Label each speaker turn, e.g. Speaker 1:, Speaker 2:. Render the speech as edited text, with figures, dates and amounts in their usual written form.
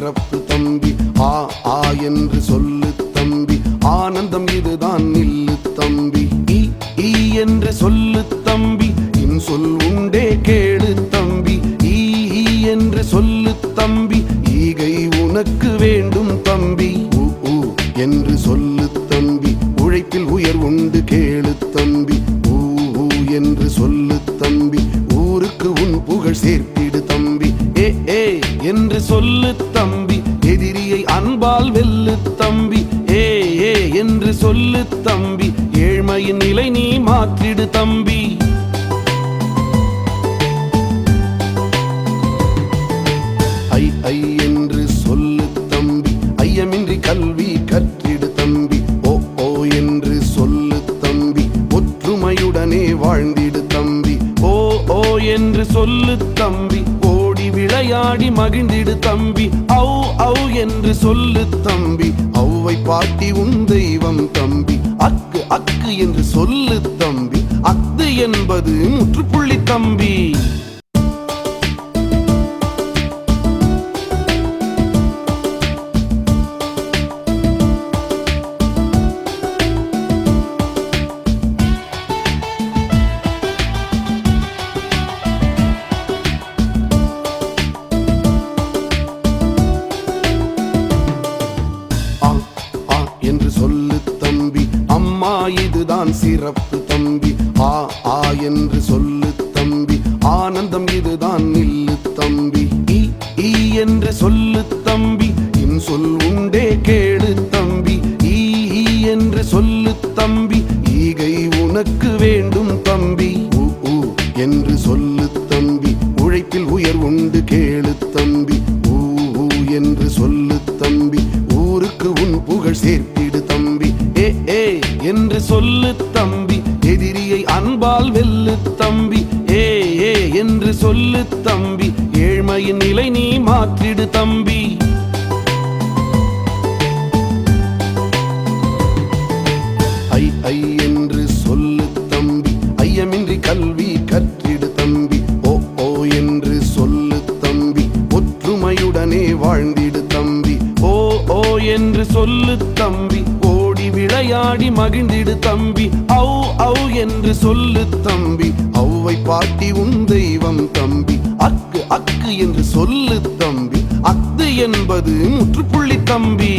Speaker 1: சிறப்பு தம்பி. ஆ ஆ என்று சொல்லு தம்பி, ஆனந்தம் இதுதான் நில்லு தம்பி. ஈ ஈ என்று சொல்லு தம்பி, இன்சொல் உண்டே கேளு தம்பி. ஈ ஈ என்று சொல்லு தம்பி, ஈகை உனக்கு வேண்டும் தம்பி. உ உ என்று சொல்லு தம்பி, உழைப்பில் உயர் உண்டு கேளு தம்பி. ஊ ஊ என்று சொல்லு தம்பி, ஊருக்கு உன் புகழ் சேர்த்திடு தம்பி. ஏ ஏ என்று சொல்லு தம்பி, எதிரியை அன்பால் வெல்லு தம்பி. ஏ ஏ என்று சொல்லு தம்பி, ஏழ்மையின் நிலை நீ மாற்றிடு தம்பி. ஐ ஐ என்று சொல்லு தம்பி, ஐயமின்றி கல்வி கற்றிடு தம்பி. ஓ ஓ என்று சொல்லு தம்பி, ஒற்றுமையுடனே வாழ்ந்திடு தம்பி. ஓ ஓ என்று சொல்லு தம்பி, ஓடி விளையாடி மகிழ்ந்திடு தம்பி. ஔ ஔ என்று சொல்லு தம்பி, ஔவை பாட்டி உன் தெய்வம் தம்பி. அக்கு அக்கு என்று சொல்லு தம்பி, அத்து என்பது முற்றுப்புள்ளி தம்பி. என்று சொல்லு தம்பி, அம்மா இதுதான் சிறப்பு தம்பி. ஆ ஆ என்று சொல்லு தம்பி, ஆனந்தம் இதுதான் நில்லு தம்பி. ஈ ஈ என்று சொல்லு தம்பி, இன்சொல் உண்டே கேளு தம்பி. ஈ ஈ என்று சொல்லு தம்பி, ஈகை உனக்கு வேண்டும் தம்பி. உ உ என்று சொல்லு தம்பி, உழைப்பில் உயர் உண்டு கேளு தம்பி. ஊ ஊ என்று சொல்லு தம்பி, ஊருக்கு உன் புகழ் சேர்த்திடு தம்பி. ஏ ஏ என்று சொல்லு தம்பி, எதிரியை அன்பால் வெல்லு தம்பி. ஏ ஏ என்று சொல்லு தம்பி, ஏழ்மையின் நிலை நீ மாற்றிடு தம்பி. ஐ ஐ என்று சொல்லு தம்பி, ஐயமின்றி கல்வி கற்றிடு தம்பி. ஓ ஓ என்று சொல்லு தம்பி, ஒற்றுமையுடனே வாழ்ந்திடு தம்பி. ஓ ஓ என்று சொல்லு தம்பி, ஓடி விளையாடி மகிழ்ந்திடு தம்பி. ஔ ஔ என்று சொல்லு தம்பி, ஔவை பாட்டி உன் தெய்வம் தம்பி. அக்கு அக்கு என்று சொல்லு தம்பி, அத்து என்பது முற்றுப்புள்ளி தம்பி.